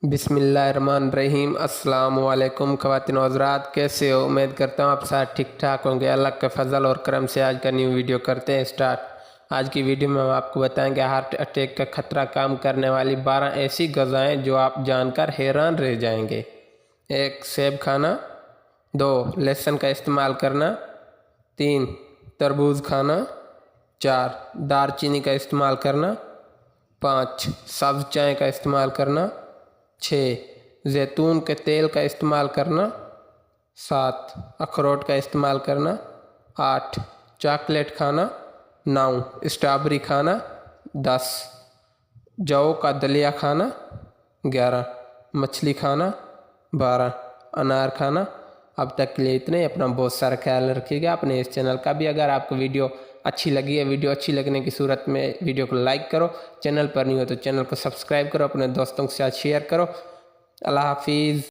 बिस्मिल्लाहिर्रहमानिर्रहीम। अस्सलाम वालेकुम ख़वातीन व हज़रात, कैसे हो? उम्मीद करता हूँ आप साथ ठीक ठाक होंगे। अल्लाह के फजल और करम से आज का न्यू वीडियो करते हैं स्टार्ट। आज की वीडियो में हम आपको बताएंगे हार्ट अटैक का खतरा काम करने वाली 12 ऐसी ग़िज़ाएँ जो आप जानकर हैरान रह जाएंगे। 1. सेब खाना। 2. लहसुन का इस्तेमाल करना। 3. तरबूज खाना। 4. दालचीनी का इस्तेमाल करना। 5. सब्ज़ चाय का इस्तेमाल करना। 6. जैतून के तेल का इस्तेमाल करना। 7. अखरोट का इस्तेमाल करना। 8. चॉकलेट खाना। 9. स्ट्रॉबेरी खाना। 10. जौ का दलिया खाना। 11. मछली खाना। 12. अनार खाना। अब तक के लिए इतने। अपना बहुत सारा ख्याल रखिएगा। अपने इस चैनल का भी अगर आपको वीडियो अच्छी लगी है, वीडियो अच्छी लगने की सूरत में वीडियो को लाइक करो, चैनल पर नहीं हो तो चैनल को सब्सक्राइब करो, अपने दोस्तों के साथ शेयर करो। अल्लाह हाफिज़।